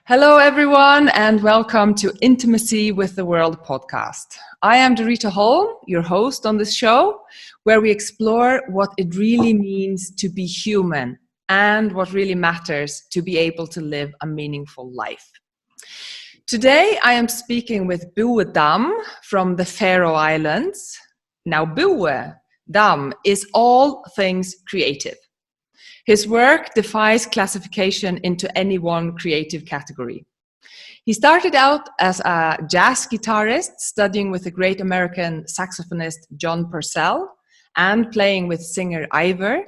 Hello, everyone, and welcome to Intimacy with the World podcast. I am Dorita Holm, your host on this show, where we explore what it really means to be human and what really matters to be able to live a meaningful life. Today, I am speaking with Búi Dam from the Faroe Islands. Now, Búi Dam is all things creative. His work defies classification into any one creative category. He started out as a jazz guitarist, studying with the great American saxophonist John Purcell and playing with singer Ivor.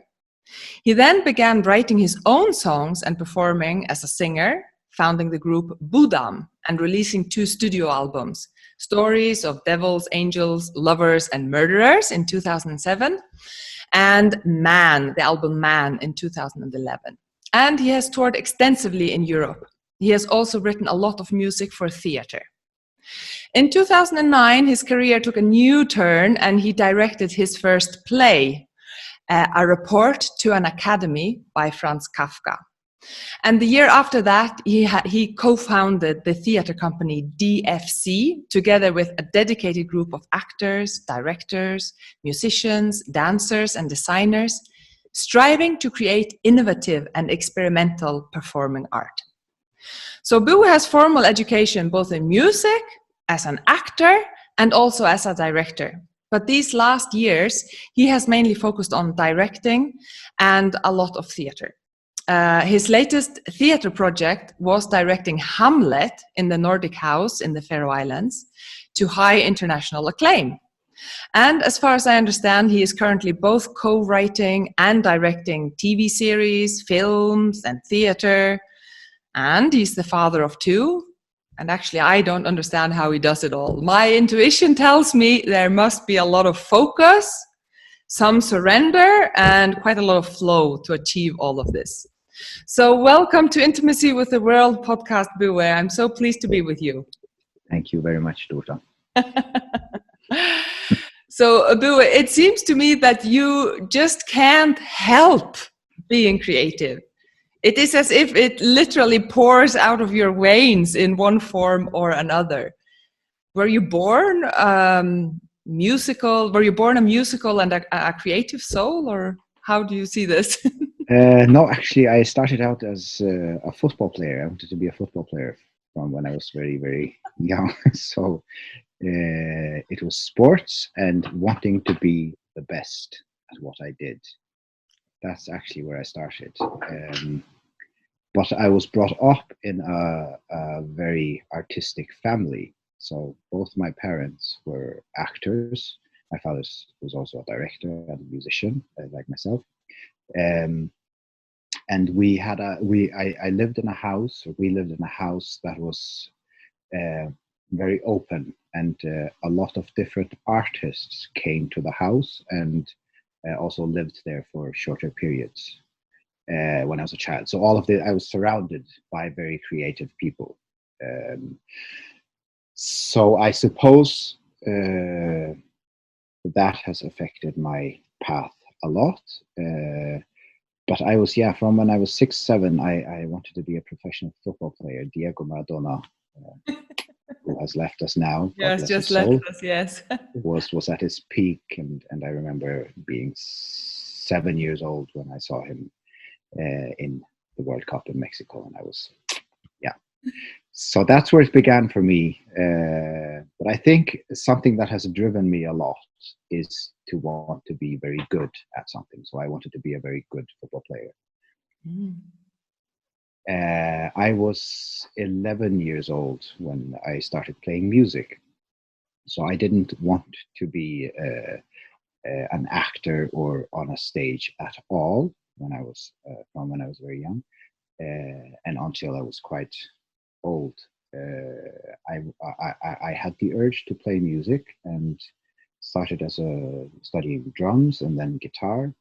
He then began writing his own songs and performing as a singer, founding the group Búi Dam and releasing 2 studio albums, Stories of Devils, Angels, Lovers and Murderers in 2007, and Man, the album Man in 2011. And he has toured extensively in Europe. He has also written a lot of music for theater. In 2009, his career took a new turn and he directed his first play, A Report to an Academy by Franz Kafka. And the year after that, he co-founded the theater company DFC, together with a dedicated group of actors, directors, musicians, dancers, and designers, striving to create innovative and experimental performing art. So Búi has formal education both in music, as an actor, and also as a director. But these last years, he has mainly focused on directing and a lot of theater. His latest theater project was directing Hamlet in the Nordic House in the Faroe Islands to high international acclaim. And as far as I understand, he is currently both co-writing and directing TV series, films, and theater. And he's the father of 2. And actually, I don't understand how he does it all. My intuition tells me there must be a lot of focus, some surrender, and quite a lot of flow to achieve all of this. So welcome to Intimacy with the World podcast, Búi. I'm so pleased to be with you. Thank you very much, Dorita. So, Búi, it seems to me that you just can't help being creative. It is as if it literally pours out of your veins in one form or another. Were you born musical? Were you born a musical and a creative soul, or how do you see this? No, actually, I started out as a football player. I wanted to be a football player from when I was very, very young. So it was sports and wanting to be the best at what I did. That's actually where I started. But I was brought up in a very artistic family. So both my parents were actors. My father was also a director and a musician, like myself. And I lived in a house, or we lived in a house that was very open, and a lot of different artists came to the house and also lived there for shorter periods when I was a child. So I was surrounded by very creative people. So I suppose that has affected my path a lot. But I was, from when I was 6, 7, I wanted to be a professional football player. Diego Maradona, who has left us now. Yes, just left us, yes. was at his peak, and I remember being 7 years old when I saw him in the World Cup in Mexico, and I was, So that's where it began for me. But I think something that has driven me a lot is to want to be very good at something. So I wanted to be a very good football player. I was 11 years old when I started playing music. So I didn't want to be an actor or on a stage at all when I was very young, and until I was quite old. I had the urge to play music and started studying drums and then guitar,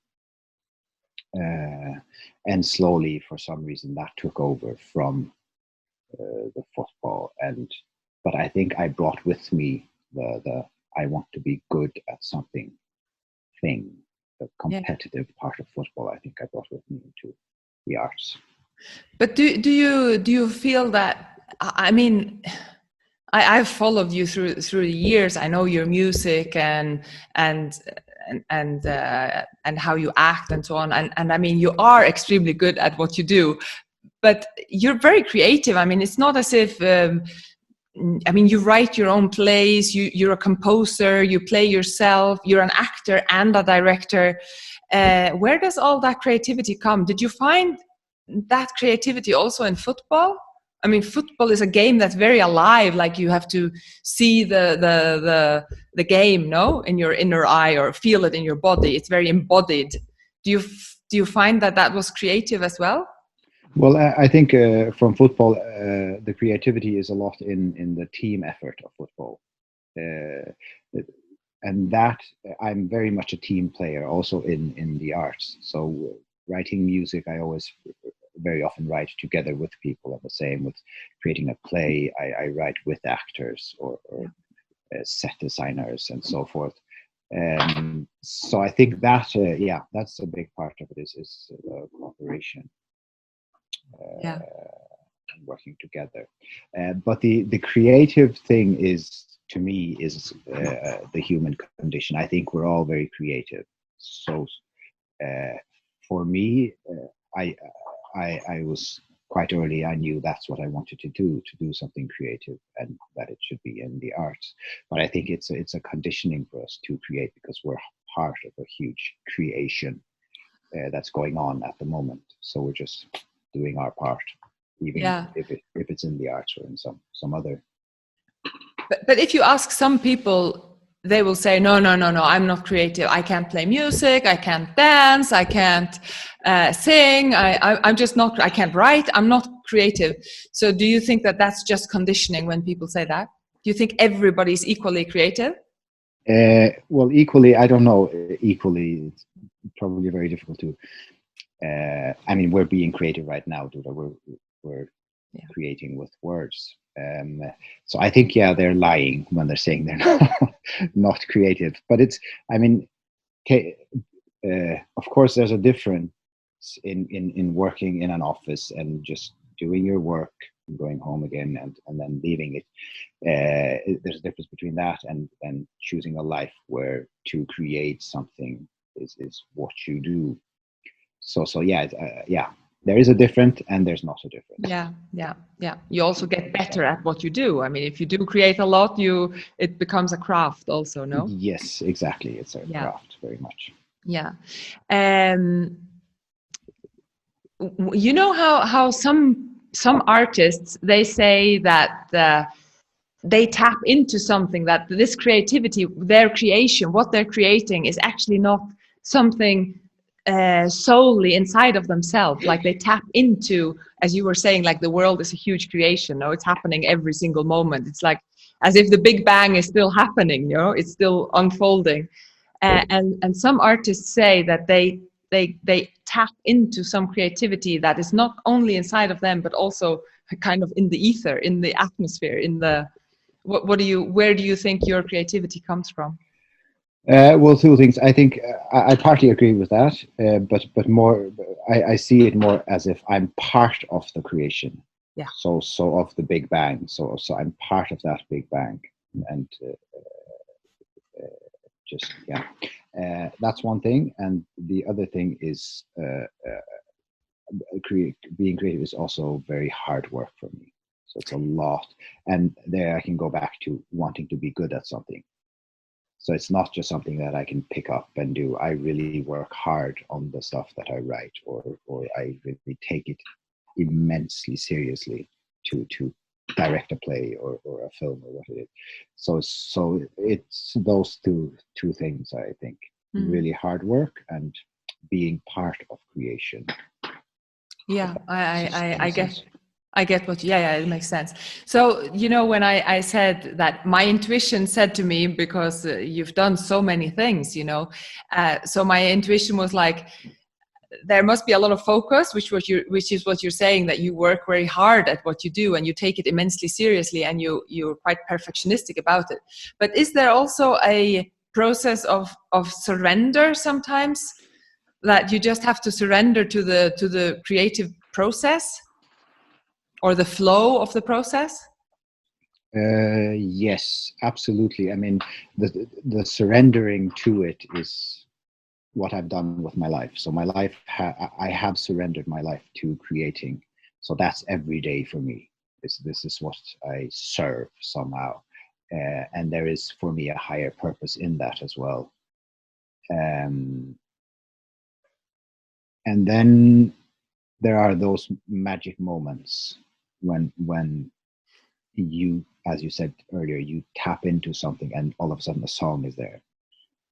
and slowly, for some reason, that took over from the football. But I think I brought with me the I want to be good at something thing, the competitive part of football. I think I brought with me into the arts. But do you feel that I mean, I've followed you through the years. I know your music and how you act and so on. And I mean, you are extremely good at what you do, but you're very creative. I mean, it's not as if I mean, you write your own plays. You're a composer. You play yourself. You're an actor and a director. Where does all that creativity come? Did you find that creativity also in football? I mean, football is a game that's very alive. Like you have to see the game, no, in your inner eye or feel it in your body. It's very embodied. Do you find that was creative as well? Well, I think from football, the creativity is a lot in the team effort of football. Uh, and that I'm very much a team player also in the arts. So writing music, I always very often write together with people, and the same with creating a play. I write with actors or set designers and so forth. So I think that that's a big part of it is cooperation, working together. But the creative thing is, to me, is the human condition. I think we're all very creative. So for me, I was quite early. I knew that's what I wanted to do something creative, and that it should be in the arts. But I think it's a conditioning for us to create, because we're part of a huge creation that's going on at the moment. So we're just doing our part, even if it's in the arts or in some other. But if you ask some people, they will say, no, I'm not creative. I can't play music. I can't dance. I can't sing. I'm just not, I can't write. I'm not creative. So do you think that that's just conditioning when people say that? Do you think everybody's equally creative? Well, equally, I don't know. Equally, it's probably very difficult to. I mean, we're being creative right now, Duda. We're creating with words. So I think, they're lying when they're saying they're not creative. But it's, I mean, of course, there's a difference in working in an office and just doing your work, and going home again, and then leaving it. There's a difference between that and choosing a life where to create something is what you do. So there is a difference, and there's not a difference. Yeah. You also get better at what you do. I mean, if you do create a lot, it becomes a craft also, no? Yes, exactly. It's a craft, very much. Yeah. You know how some artists, they say that they tap into something, that this creativity, their creation, what they're creating is actually not something solely inside of themselves. Like they tap into, as you were saying, like the world is a huge creation. No, it's happening every single moment. It's like as if the Big Bang is still happening. You know, it's still unfolding. And some artists say that they tap into some creativity that is not only inside of them, but also kind of in the ether, in the atmosphere, in the where do you think your creativity comes from? Well, two things. I think I partly agree with that, but more, I see it more as if I'm part of the creation. Yeah. So of the Big Bang. So I'm part of that Big Bang, and that's one thing. And the other thing is being creative is also very hard work for me. So it's a lot, and there I can go back to wanting to be good at something. So it's not just something that I can pick up and do. I really work hard on the stuff that I write, or I really take it immensely seriously to direct a play or a film or what it is. So it's those two things, I think. Really hard work and being part of creation. Yeah, I get what, it makes sense. So, you know, when I said that, my intuition said to me, because you've done so many things, you know, so my intuition was like, there must be a lot of focus, which is what you're saying, that you work very hard at what you do and you take it immensely seriously, and you're quite perfectionistic about it. But is there also a process of surrender sometimes, that you just have to surrender to the creative process? or the flow of the process? Yes, absolutely. I mean, the surrendering to it is what I've done with my life. So my life, I have surrendered my life to creating. So that's every day for me. This is what I serve somehow, and there is for me a higher purpose in that as well. And then there are those magic moments when you, as you said earlier, you tap into something and all of a sudden a song is there,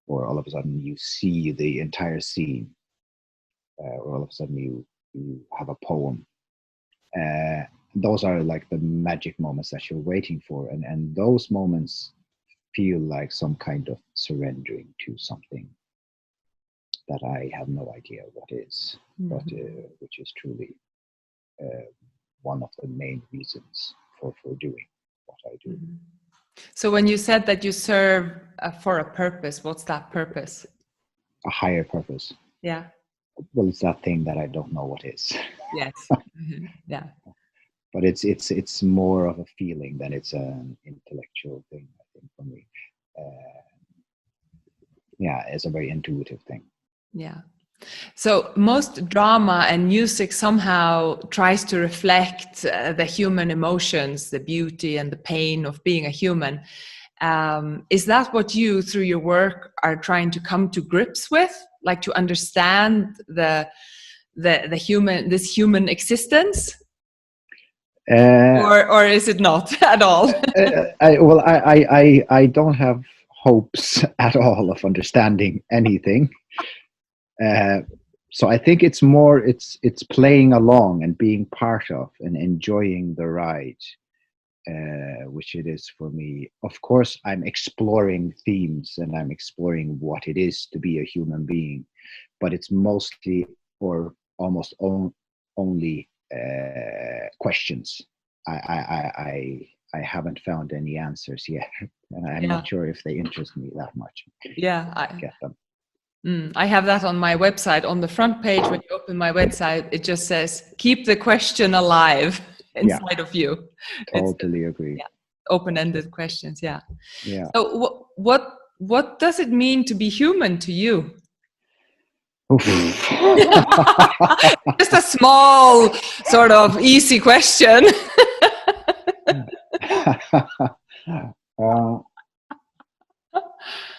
or all of a sudden you see the entire scene, or all of a sudden you have a poem. Those are like the magic moments that you're waiting for, and those moments feel like some kind of surrendering to something that I have no idea what is, but which is truly one of the main reasons for doing what I do. So when you said that you serve for a purpose, what's that purpose? A higher purpose. Yeah. Well, it's that thing that I don't know what is. Yes. Yeah. But it's more of a feeling than it's an intellectual thing, I think, for me. Yeah, it's a very intuitive thing. Yeah. So most drama and music somehow tries to reflect the human emotions, the beauty and the pain of being a human. Is that what you, through your work, are trying to come to grips with, like to understand the human, this human existence, or is it not at all? I don't have hopes at all of understanding anything. So I think it's more it's playing along and being part of and enjoying the ride, which it is for me. Of course, I'm exploring themes and I'm exploring what it is to be a human being, but it's mostly or almost only questions. I haven't found any answers yet, and I'm not sure if they interest me that much. Yeah, I get them. I have that on my website. On the front page, when you open my website, it just says, keep the question alive inside of you. Totally agree. Yeah, open-ended questions, yeah. Yeah. So what does it mean to be human to you? Just a small, sort of easy question.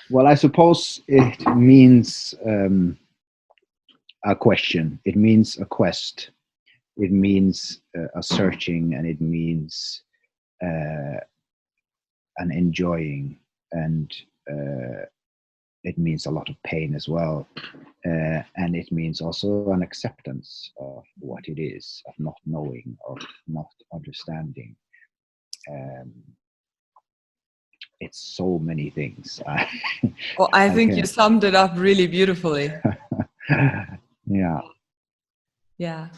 Well, I suppose it means a question. It means a quest. It means a searching, and it means an enjoying, and it means a lot of pain as well. And it means also an acceptance of what it is, of not knowing, of not understanding. It's so many things. Well, I think you summed it up really beautifully. Yeah. Yeah,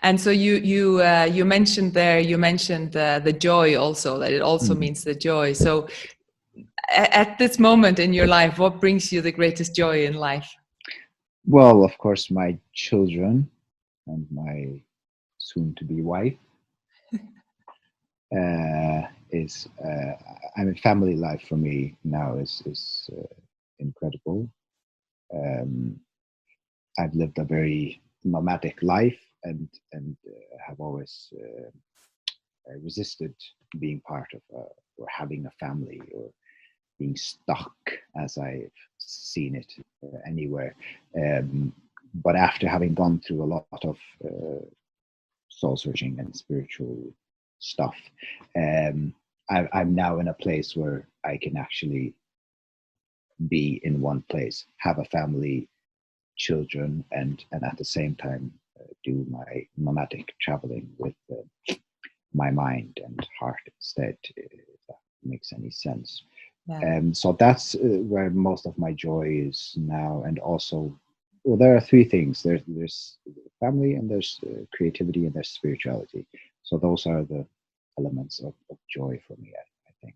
and so you mentioned there. You mentioned the joy also. That it also means the joy. So, at this moment in your life, what brings you the greatest joy in life? Well, of course, my children and my soon-to-be wife. I mean, family life for me now is incredible. I've lived a very nomadic life and have always resisted being part of or having a family or being stuck as I've seen it anywhere. But after having gone through a lot of soul searching and spiritual stuff, I'm now in a place where I can actually be in one place, have a family, children, and at the same time do my nomadic traveling with my mind and heart instead, if that makes any sense. Yeah. So that's where most of my joy is now. And also, well, there are three things. There's family, and there's creativity, and there's spirituality. So those are the elements of joy for me, I think.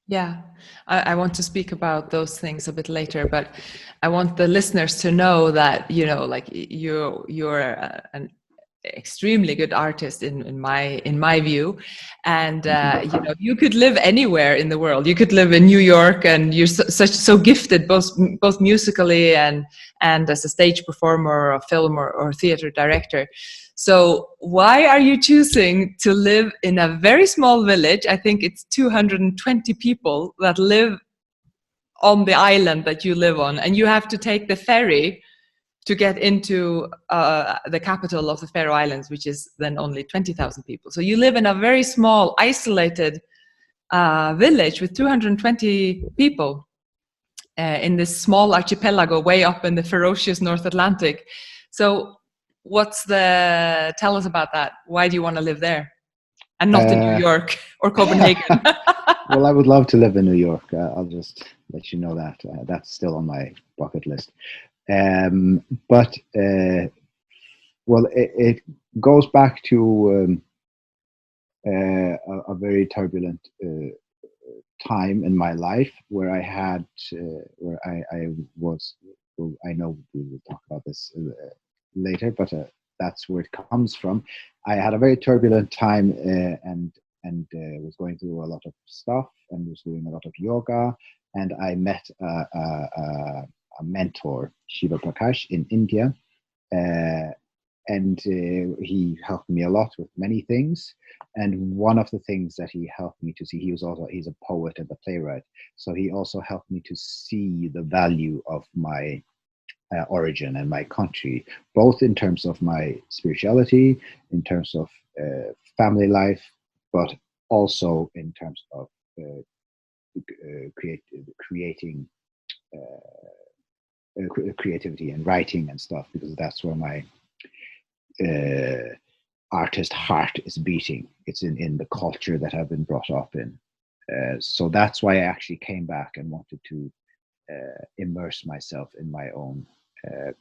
Yeah, I want to speak about those things a bit later, but I want the listeners to know that, you know, like you're an extremely good artist in my view, and you could live anywhere in the world. You could live in New York, and you're so gifted both musically and as a stage performer or a film or theater director. So why are you choosing to live in a very small village? I think it's 220 people that live on the island that you live on, and you have to take the ferry to get into the capital of the Faroe Islands, which is then only 20,000 people. So you live in a very small, isolated village with 220 people in this small archipelago way up in the ferocious North Atlantic. So tell us about that. Why do you want to live there and not in New York or Copenhagen? Well, I would love to live in New York. I'll just let you know that. That's still on my bucket list. But it goes back to a very turbulent time in my life where I had where I was. Well, I know we will talk about this later, but that's where it comes from. I had a very turbulent time and was going through a lot of stuff and was doing a lot of yoga, and I met a mentor, Shiva Prakash, in India, and he helped me a lot with many things. And one of the things that he helped me to see, he's a poet and a playwright, so he also helped me to see the value of my origin and my country, both in terms of my spirituality, in terms of family life, but also in terms of creating creativity and writing and stuff, because that's where my artist heart is beating. It's in the culture that I've been brought up in. So that's why I actually came back and wanted to immerse myself in my own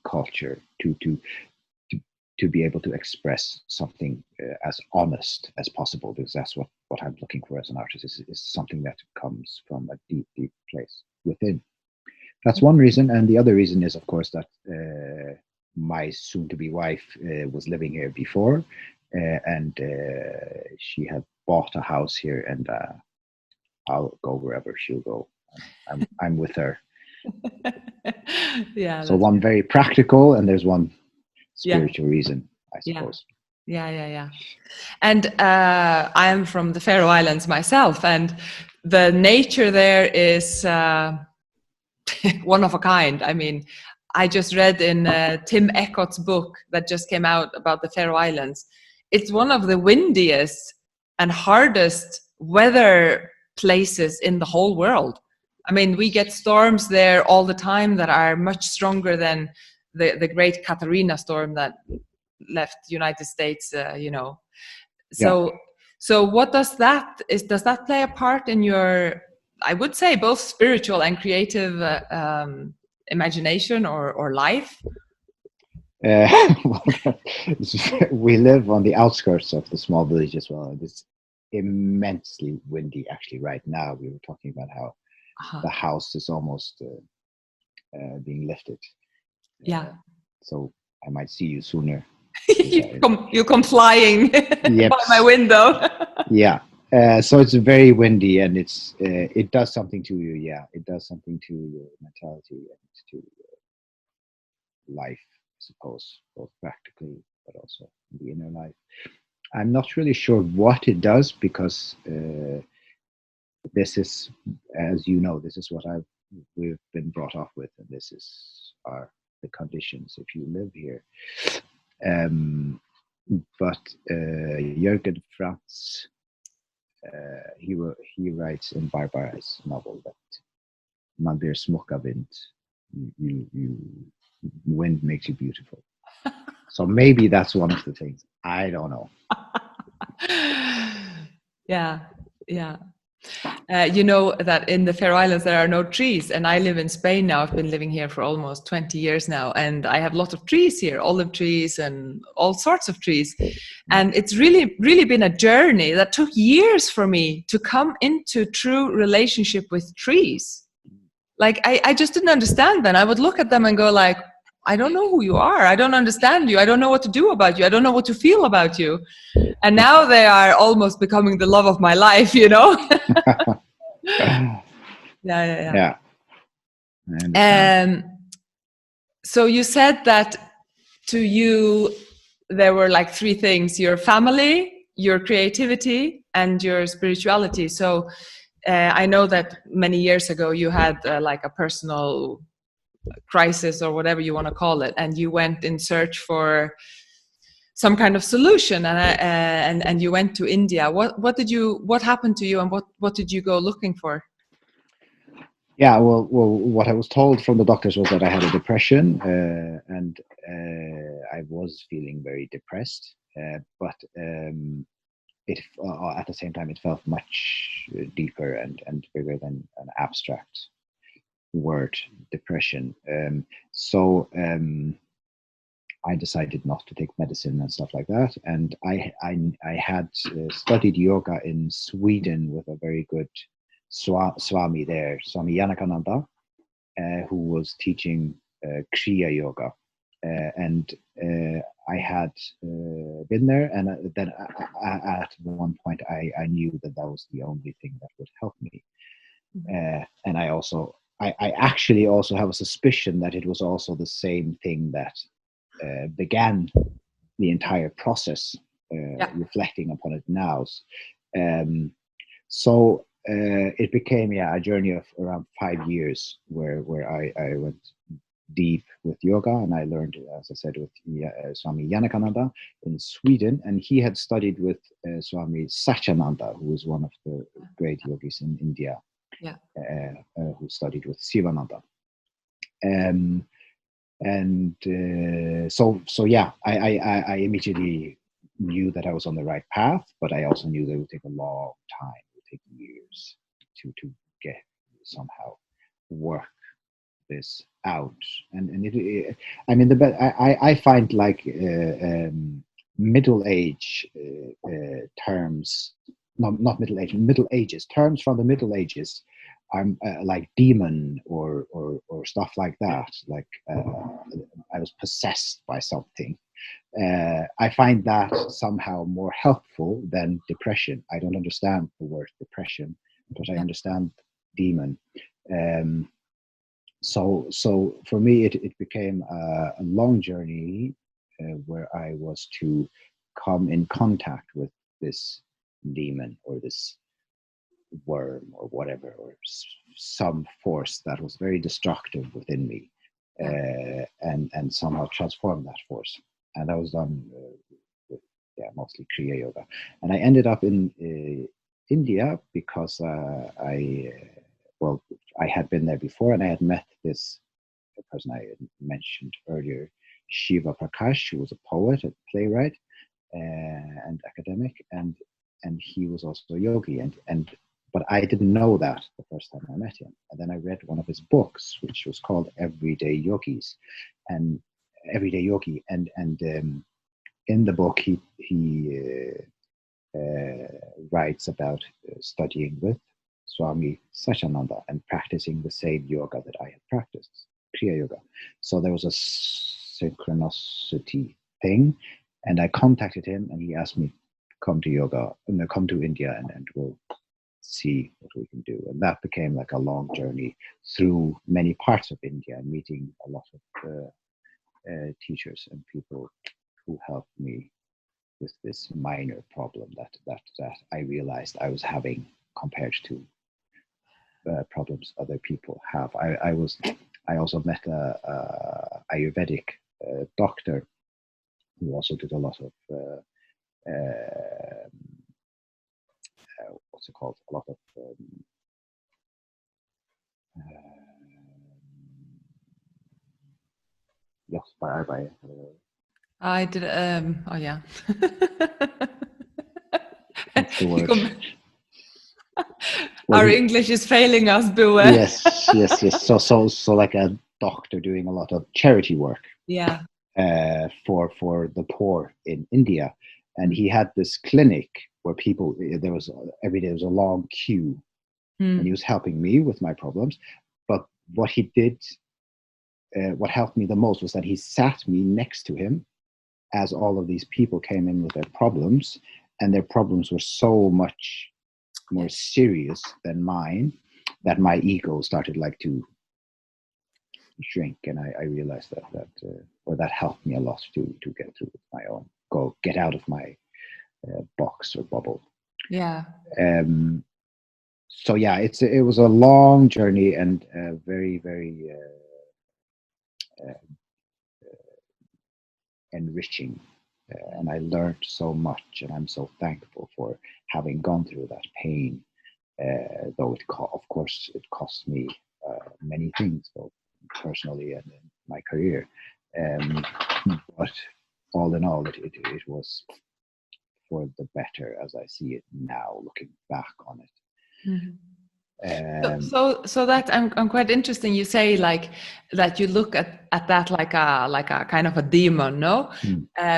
culture to be able to express something as honest as possible, because that's what I'm looking for as an artist, is something that comes from a deep, deep place within. That's one reason. And the other reason is, of course, that my soon-to-be wife was living here before, and she had bought a house here, and I'll go wherever she'll go. I'm with her. Yeah. So one very practical, and there's one spiritual reason, I suppose. Yeah. And I'm from the Faroe Islands myself, and the nature there is one of a kind. I mean, I just read in Tim Eckott's book that just came out about the Faroe Islands. It's one of the windiest and hardest weather places in the whole world. I mean, we get storms there all the time that are much stronger than the great Katrina storm that left the United States, So what does that play a part in your, I would say, both spiritual and creative imagination or life? We live on the outskirts of the small village as well. It's immensely windy actually right now. We were talking about how the house is almost being lifted. So I might see you sooner. you come flying by my window. Yeah. So it's very windy, and it does something to you. Yeah, it does something to your mentality and to life, I suppose, both practically but also in the inner life. I'm not really sure what it does, because this is, as you know, this is what we've been brought up with, and this is the conditions if you live here. But Jürgen Franz, he writes in Barbara's novel that man blir smuk av vind. Wind makes you beautiful. So maybe that's one of the things. I don't know. Yeah. You know that in the Faroe Islands there are no trees, and I live in Spain now. I've been living here for almost 20 years now, and I have a lot of trees here, olive trees and all sorts of trees. And it's really, really been a journey that took years for me to come into true relationship with trees. Like I just didn't understand then. I would look at them and go like, I don't know who you are. I don't understand you. I don't know what to do about you. I don't know what to feel about you. And now they are almost becoming the love of my life, you know? Yeah. Yeah, I understand. So you said that to you, there were like three things: your family, your creativity, and your spirituality. So I know that many years ago you had like a personal crisis or whatever you want to call it, and you went in search for some kind of solution, and you went to India. What happened to you, and what did you go looking for? Yeah, well, what I was told from the doctors was that I had a depression, and I was feeling very depressed. But it at the same time it felt much deeper and bigger than an abstract word, depression. So I decided not to take medicine and stuff like that. And I had studied yoga in Sweden with a very good Swami there, Swami Yanakananda, who was teaching Kriya Yoga. And I had been there, and then at one point I knew that that was the only thing that would help me. And I actually also have a suspicion that it was also the same thing that began the entire process, reflecting upon it now. So it became a journey of around 5 years where I went deep with yoga, and I learned, as I said, with Swami Yanakananda in Sweden, and he had studied with Swami Satyananda, who was one of the great yogis in India, who studied with Sivananda. So yeah, I immediately knew that I was on the right path, but I also knew that it would take a long time, it would take years to get somehow work this out. And I mean, I find like middle age terms, not middle age, Middle Ages terms from the Middle Ages. I'm like demon or stuff like that. Like I was possessed by something. I find that somehow more helpful than depression. I don't understand the word depression, but I understand demon. So for me, it became a long journey where I was to come in contact with this demon or this worm or whatever, or some force that was very destructive within me, and somehow transform that force. And that was done with mostly Kriya Yoga. And I ended up in India because I had been there before, and I had met this person I mentioned earlier, Shiva Prakash, who was a poet, a playwright, and academic, and he was also a yogi, but I didn't know that the first time I met him. And then I read one of his books, which was called Everyday Yogi, and in the book he writes about studying with Swami Satyananda and practicing the same yoga that I had practiced, Kriya Yoga. So there was a synchronicity thing, and I contacted him, and he asked me, come to India, and we'll see what we can do. And that became like a long journey through many parts of India, and meeting a lot of teachers and people who helped me with this minor problem that I realized I was having compared to problems other people have. I also met a Ayurvedic doctor who also did a lot of what's it called? A lot of I did. Oh yeah. What's the word? Our English is failing us, Búi. Yes. So like a doctor doing a lot of charity work. Yeah. For the poor in India, and he had this clinic where people every day there was a long queue, and he was helping me with my problems. But what he did what helped me the most was that he sat me next to him as all of these people came in with their problems, and their problems were so much more serious than mine that my ego started like to shrink, and I realized that helped me a lot to get through my own, get out of my box or bubble. Yeah. So yeah, it was a long journey and very, very enriching, and I learned so much, and I'm so thankful for having gone through that pain. Though of course it cost me many things, both personally and in my career. But all in all, it was for the better, as I see it now, looking back on it. Mm-hmm. So that I'm quite interesting. You say like that you look at that like a kind of a demon, no?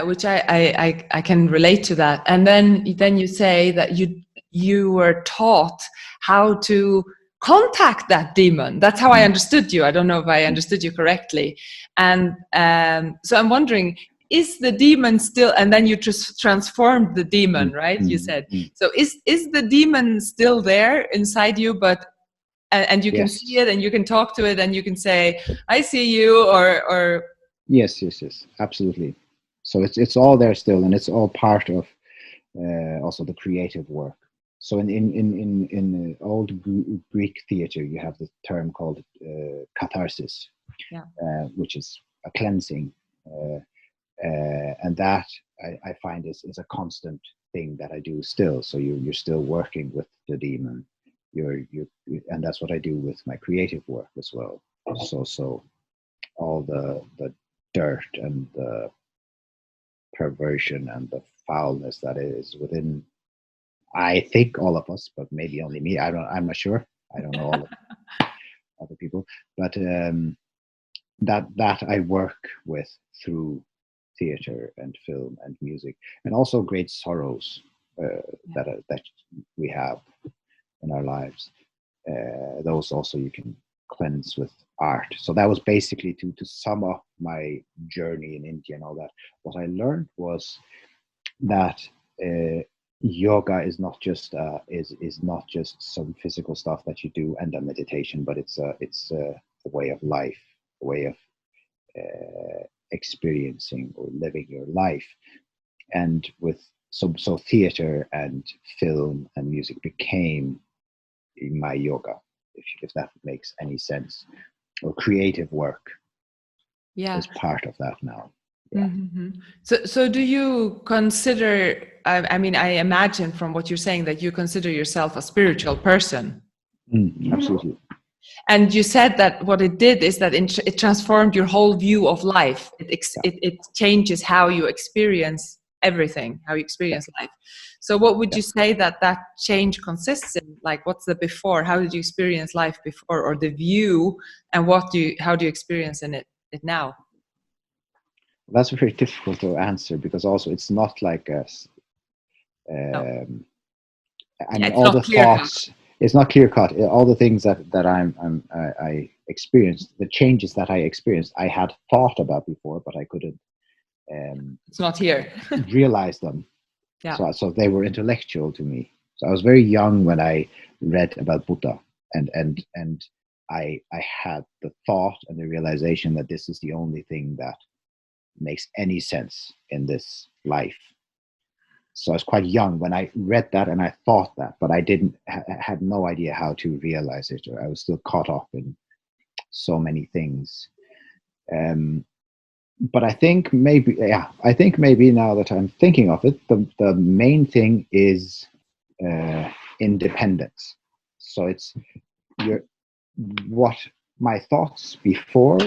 Which I can relate to that. And then you say that you were taught how to contact that demon. That's how I understood you. I don't know if I understood you correctly. And so I'm wondering, is the demon still, and then you just transformed the demon, right? You said. So is the demon still there inside you, but and you can see it and you can talk to it and you can say, I see you, or yes, absolutely. So it's all there still, and it's all part of also the creative work. So in old Greek theater, you have the term called catharsis, which is a cleansing, and that I find is a constant thing that I do still. So you're still working with the demon. And that's what I do with my creative work as well. So all the dirt and the perversion and the foulness that is within, I think, all of us, but maybe only me. I'm not sure. I don't know all of other people, but that I work with through theater and film and music, and also great sorrows that we have in our lives. Those also you can cleanse with art. So that was basically to sum up my journey in India and all that. What I learned was that yoga is not just is not just some physical stuff that you do and a meditation, but it's a way of life, a way of experiencing or living your life. And with so theater and film and music became my yoga, if that makes any sense, or creative work is part of that now. So do you consider, I mean, I imagine from what you're saying that you consider yourself a spiritual person. Absolutely. And you said that what it did is that it transformed your whole view of life. It changes how you experience everything, how you experience life. So what would you say that change consists in? Like, what's the before? How did you experience life before, or the view, and how do you experience it now? That's very difficult to answer, because also it's not like a I mean, all the thoughts. It's not clear cut. All the things that I experienced, the changes that I experienced, I had thought about before, but I couldn't. It's not here. realize them. So they were intellectual to me. So I was very young when I read about Buddha, and I had the thought and the realization that this is the only thing that makes any sense in this life. So I was quite young when I read that, and I thought that, but I didn't had no idea how to realize it. Or I was still caught up in so many things. But I think maybe now that I'm thinking of it, the main thing is independence. So it's what my thoughts before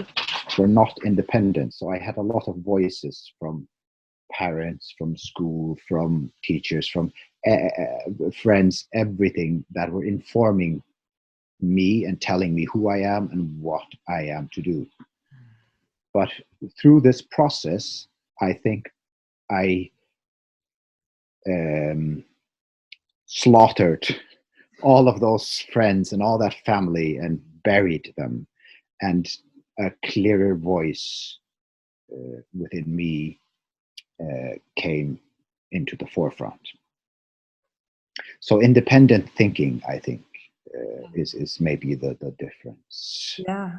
were not independent. So I had a lot of voices from parents, from school, from teachers, from friends, everything that were informing me and telling me who I am and what I am to do. But through this process, I think I slaughtered all of those friends and all that family and buried them. And a clearer voice within me came into the forefront. So independent thinking, I think, is maybe the difference. Yeah,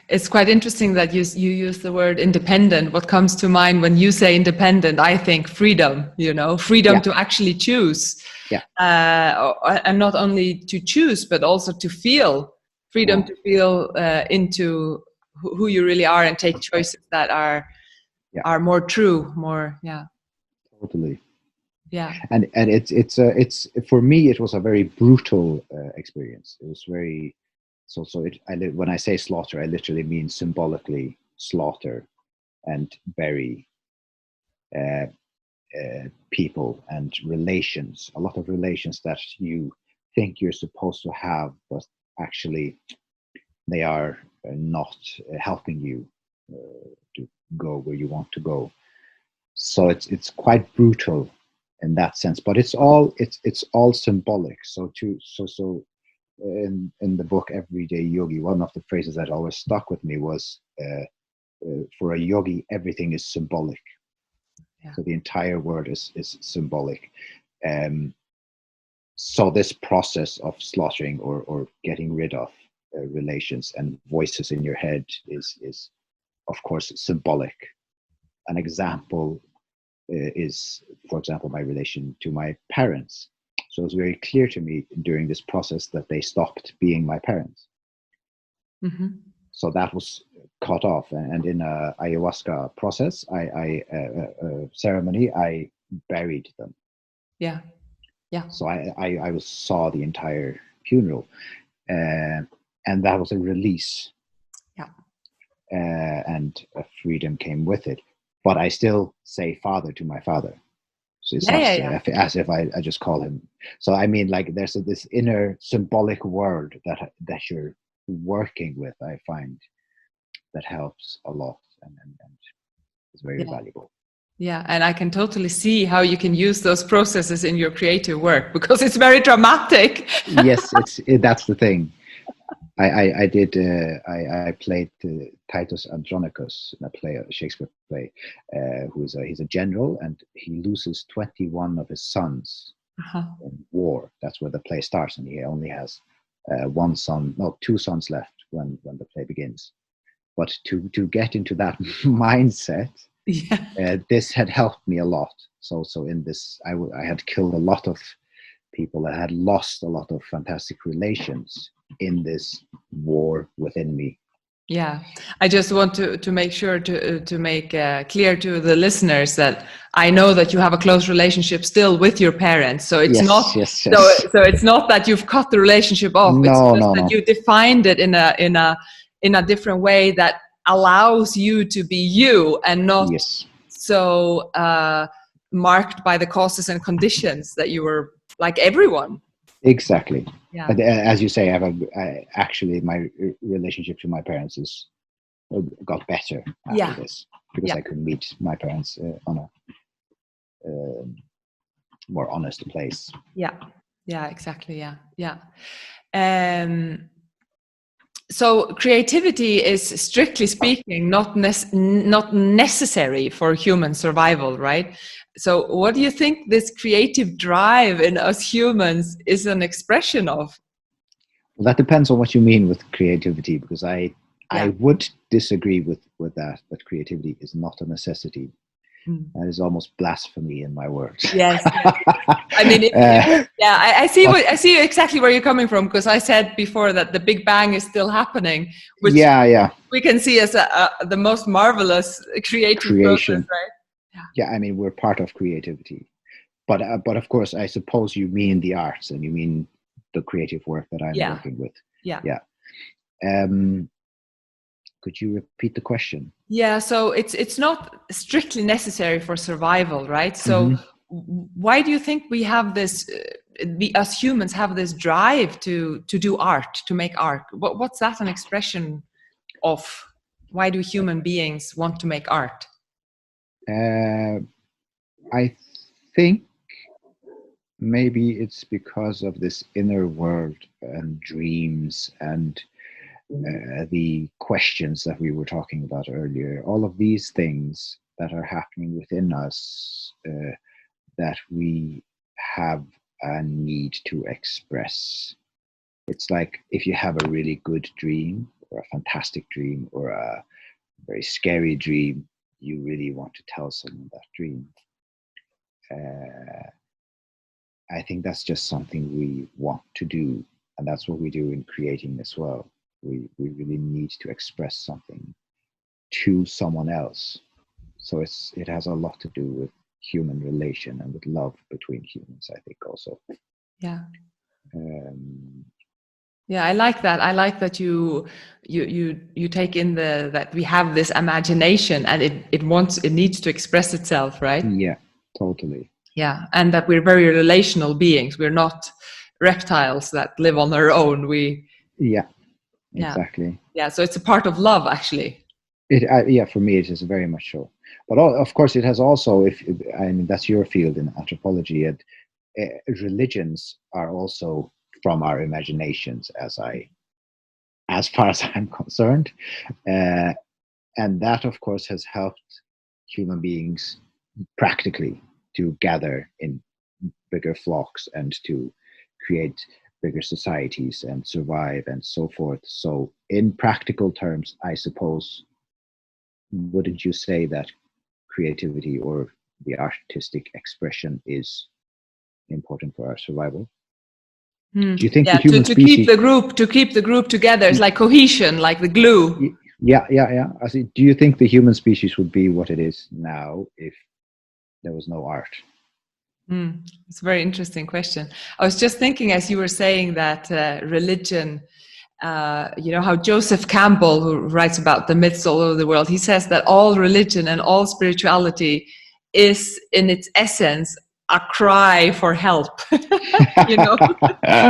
it's quite interesting that you use the word independent. What comes to mind when you say independent? I think freedom. Freedom to actually choose. Yeah. And not only to choose, but also to feel. Freedom to feel into who you really are and take choices that are more true. More, yeah. Totally. Yeah. And it's for me, it was a very brutal experience. It was very when I say slaughter, I literally mean symbolically slaughter and bury people and relations, a lot of relations that you think you're supposed to have, but actually they are not helping you to go where you want to go. So it's quite brutal in that sense, but it's all symbolic. So in the book Everyday Yogi, one of the phrases that always stuck with me was for a yogi, everything is symbolic. Yeah. So the entire word is symbolic. So this process of slaughtering or getting rid of relations and voices in your head is of course symbolic. An example is, for example, my relation to my parents. So it was very clear to me during this process that they stopped being my parents. Mm-hmm. So that was cut off. And in a ayahuasca process, ceremony, I buried them. Yeah. Yeah. So I saw the entire funeral, and that was a release. Yeah. And a freedom came with it. But I still say father to my father. So it's not as if I just call him. So I mean, like there's this inner symbolic world that you're working with. I find that helps a lot and is very valuable. Yeah, and I can totally see how you can use those processes in your creative work because it's very dramatic. Yes, that's the thing. I played Titus Andronicus in a Shakespeare play. He's a general, and he loses 21 of his sons in war. That's where the play starts, and he only has two sons left when the play begins. But to get into that mindset, this had helped me a lot. So in this, I had killed a lot of people. I had lost a lot of fantastic relations in this war within me. Yeah, I just want to make sure to make clear to the listeners that I know that you have a close relationship still with your parents. So it's so it's not that you've cut the relationship off. It's just that you defined it in a different way that allows you to be you and not so marked by the causes and conditions that you were like everyone. Exactly. Yeah. But as you say, actually my relationship to my parents got better after this because I could meet my parents on a more honest place. Yeah. Yeah. Exactly. Yeah. So creativity is, strictly speaking, not necessary for human survival, right? So what do you think this creative drive in us humans is an expression of? Well, that depends on what you mean with creativity, because I would disagree with that creativity is not a necessity. That is almost blasphemy in my words. Yes. I mean, I see exactly where you're coming from, because I said before that the Big Bang is still happening, which we can see as the most marvelous creative process, right? Yeah, I mean, we're part of creativity, but of course, I suppose you mean the arts and you mean the creative work that I'm working with. Yeah. Could you repeat the question? Yeah, so it's not strictly necessary for survival, right? So why do you think we have this, us humans have this drive to do art, to make art? What's that an expression of? Why do human beings want to make art? I think maybe it's because of this inner world and dreams and the questions that we were talking about earlier, all of these things that are happening within us that we have a need to express. It's like if you have a really good dream or a fantastic dream or a very scary dream, you really want to tell someone that dream. I think that's just something we want to do, and that's what we do in creating as well. We really need to express something to someone else. So it has a lot to do with human relation and with love between humans, I think also. Yeah. Yeah, I like that. I like that you take in that we have this imagination and it needs to express itself, right? Yeah, totally. Yeah, and that we're very relational beings. We're not reptiles that live on their own. Yeah, exactly. Yeah, so it's a part of love, actually. Yeah, for me it is very much so. But of course, it has also, I mean, that's your field in anthropology, and religions are also from our imaginations, as far as I'm concerned, and that, of course, has helped human beings practically to gather in bigger flocks and to create bigger societies and survive and so forth. So, in practical terms, I suppose, wouldn't you say that creativity or the artistic expression is important for our survival? Do you think the human to species keep the group together? It's like cohesion, like the glue. Yeah. I see. Do you think the human species would be what it is now if there was no art? It's a very interesting question. I was just thinking as you were saying that religion, you know how Joseph Campbell, who writes about the myths all over the world, he says that all religion and all spirituality is in its essence a cry for help, you know,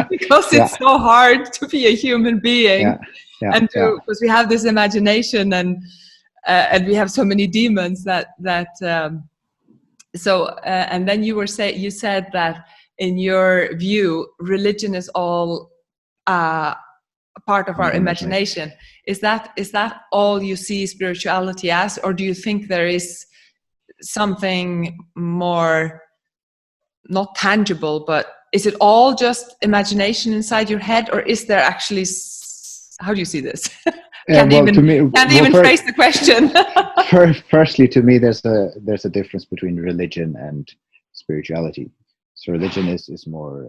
because it's so hard to be a human being, because we have this imagination and we have so many demons and then you said that in your view, religion is all a part of our imagination. Is that all you see spirituality as, or do you think there is something more not tangible, but is it all just imagination inside your head, or is there actually how do you see this? Can't even phrase the question. Firstly, to me, there's a difference between religion and spirituality. So religion is more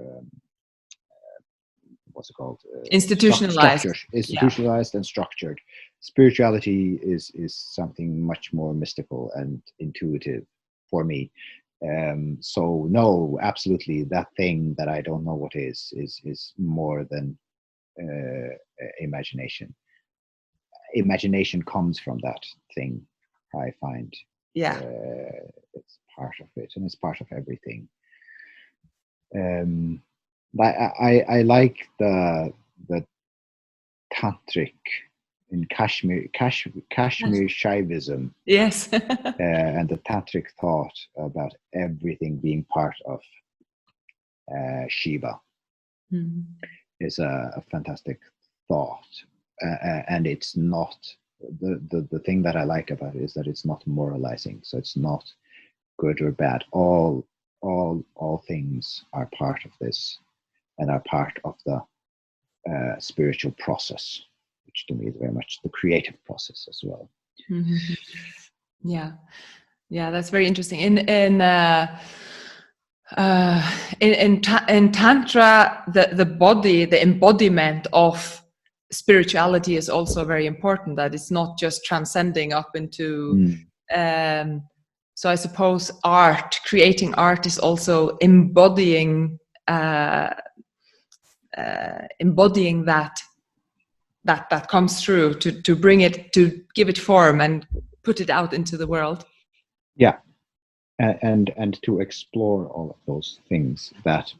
what's it called? Institutionalized. Institutionalized and structured. Spirituality is something much more mystical and intuitive for me. So no, absolutely, that thing that I don't know what is more than imagination. Imagination comes from that thing, I find. It's part of it, and it's part of everything. I like the tantric in Kashmir Shaivism. Yes. And the tantric thought about everything being part of Shiva is a fantastic thought, and it's not the thing that I like about it is that it's not moralizing. So it's not good or bad. All things are part of this and are part of the spiritual process, which to me is very much the creative process as well. Yeah, that's very interesting. In Tantra, the body, the embodiment of spirituality is also very important. That it's not just transcending up into. So I suppose creating art is also embodying that comes through to bring it, to give it form and put it out into the world. Yeah, and to explore all of those things that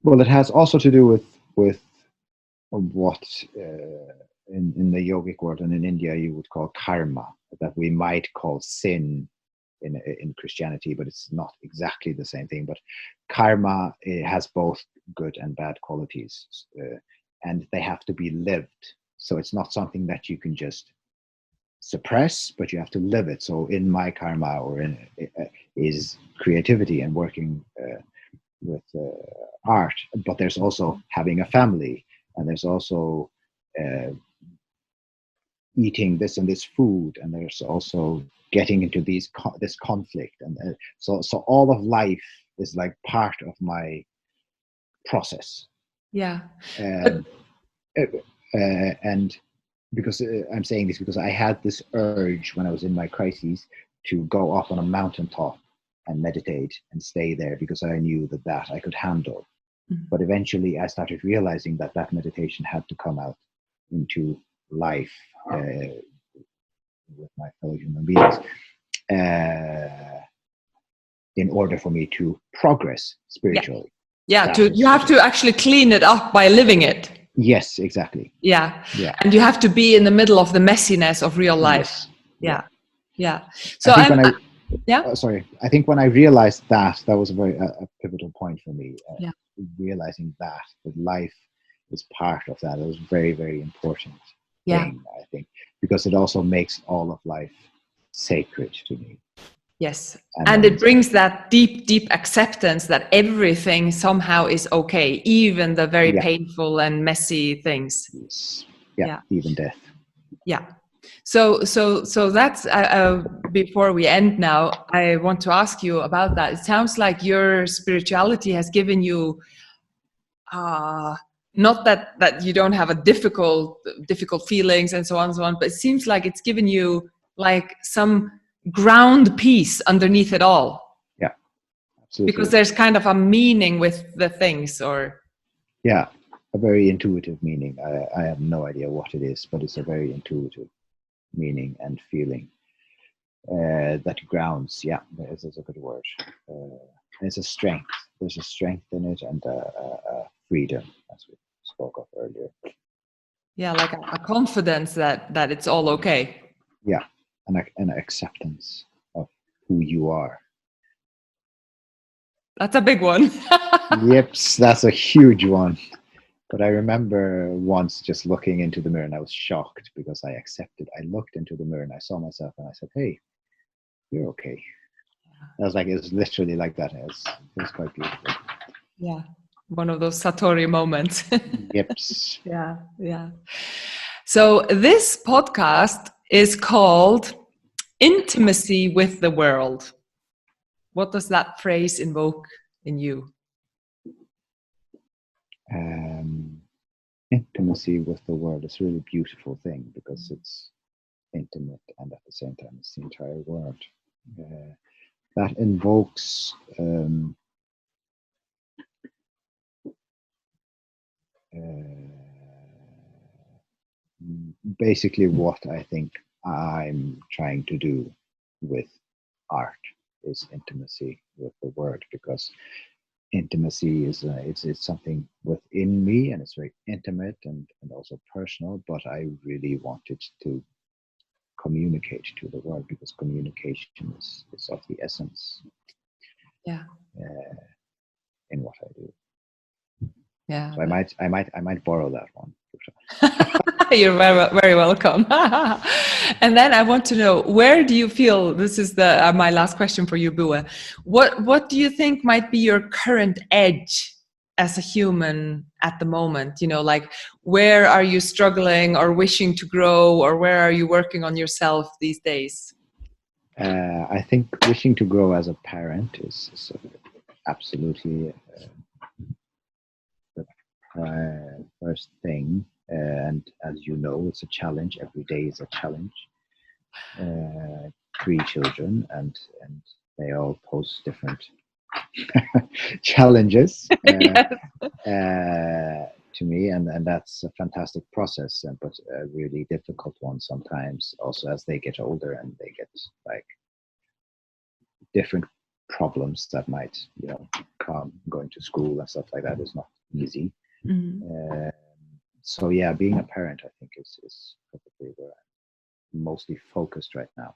well, it has also to do with what in the yogic world and in India you would call karma, that we might call sin in Christianity, but it's not exactly the same thing. But karma, it has both good and bad qualities, and they have to be lived. So it's not something that you can just suppress, but you have to live it. So in my karma, or is creativity and working with art, but there's also having a family, and there's also eating this and this food, and there's also getting into this conflict, and so all of life is like part of my process. Yeah. And because I'm saying this because I had this urge when I was in my crises to go up on a mountaintop and meditate and stay there, because I knew that I could handle. Mm-hmm. But eventually I started realizing that meditation had to come out into life with my fellow human beings in order for me to progress spiritually. Yeah, you have to actually clean it up by living it. Yes, exactly. Yeah. And you have to be in the middle of the messiness of real life. Yes. Yeah. So I think when I realized that was a very pivotal point for me. Realizing that life is part of that. It was very, very important thing, I think, because it also makes all of life sacred to me. Yes. And it brings that deep acceptance that everything somehow is okay, even the very painful and messy things. Yes. Yeah, even death. Yeah. So that's before we end now, I want to ask you about that. It sounds like your spirituality has given you not that you don't have a difficult feelings and so on, but it seems like it's given you like some ground peace underneath it all. Yeah, absolutely. Because there's kind of a meaning with the things, or a very intuitive meaning. I have no idea what it is, but it's a very intuitive meaning and feeling that grounds. Yeah, is a good word. It's a strength. There's a strength in it, and a freedom, as we spoke of earlier. Yeah, like a confidence that it's all okay. Yeah, an acceptance of who you are. That's a big one. Yep, that's a huge one. But I remember once just looking into the mirror, and I was shocked because I looked into the mirror and I saw myself and I said, "Hey, you're okay." I was like, it was literally like that. It was quite beautiful. Yeah, one of those Satori moments. Yep. Yeah. So this podcast is called Intimacy with the World. What does that phrase invoke in you? Intimacy with the world is a really beautiful thing, because it's intimate and at the same time it's the entire world. That invokes basically what I think I'm trying to do with art is intimacy with the world, because intimacy is it's something within me, and it's very intimate and also personal, but I really wanted to communicate to the world, because communication is of the essence in what I do. Yeah. So I might borrow that one. You're very, very welcome. And then I want to know, where do you feel, this is the my last question for you, Búi, what do you think might be your current edge as a human at the moment? You know, like, where are you struggling or wishing to grow, or where are you working on yourself these days? I think wishing to grow as a parent is absolutely the first thing. And as you know, it's a challenge. Every day is a challenge. 3 children, and they all pose different challenges to me, and that's a fantastic process, but a really difficult one sometimes, also as they get older and they get like different problems that might come. Going to school and stuff like that is not easy. Mm-hmm. So yeah, being a parent, I think, is probably where I'm mostly focused right now.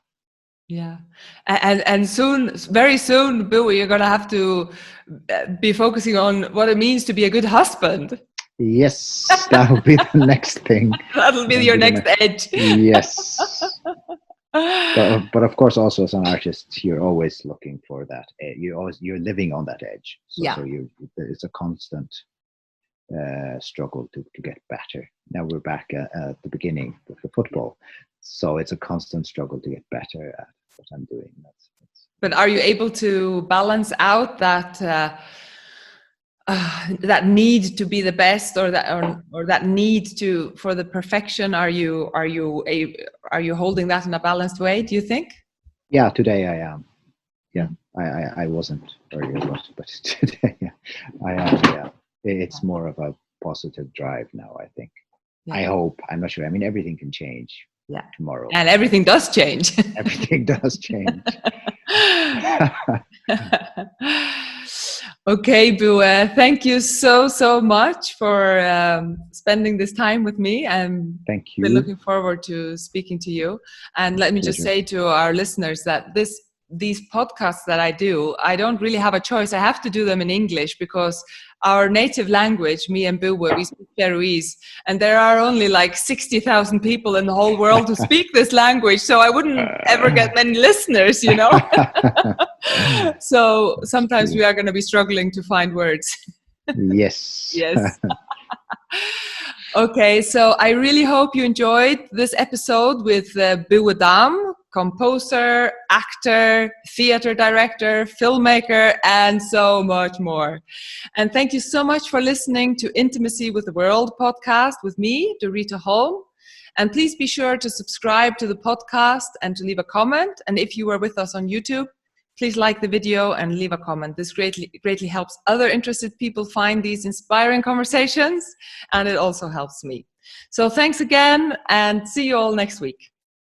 Yeah, and soon, very soon, Búi, you're gonna have to be focusing on what it means to be a good husband. Yes, that will be the next thing. That'll be your next edge. Yes. But of course, also as an artist, you're always looking for that. You're living on that edge. So, Yeah. so it's a constant struggle to get better. Now we're back at the beginning with the football, so it's a constant struggle to get better at what I'm doing. That's But are you able to balance out that that need to be the best, or that need to for the perfection? Are you holding that in a balanced way, do you think? Yeah, today I am. Yeah, I wasn't earlier, but today I am. Yeah, it's more of a positive drive now, I think. Yeah. I hope. I'm not sure. I mean, everything can change. Yeah. Tomorrow. And everything does change. Everything does change. Okay, Búi, thank you so much for spending this time with me. Thank you. Been looking forward to speaking to you. And let me just say to our listeners that these podcasts that I do, I don't really have a choice. I have to do them in English because our native language, me and Búi, we speak Faroese, and there are only like 60,000 people in the whole world who speak this language, so I wouldn't ever get many listeners, you know. So sometimes we are going to be struggling to find words. Yes. Yes. Okay, so I really hope you enjoyed this episode with Búi Dam, composer, actor, theater director, filmmaker, and so much more. And thank you so much for listening to Intimacy with the World podcast with me, Dorita Holm. And please be sure to subscribe to the podcast and to leave a comment. And if you are with us on YouTube, please like the video and leave a comment. This greatly helps other interested people find these inspiring conversations, and it also helps me. So thanks again, and see you all next week.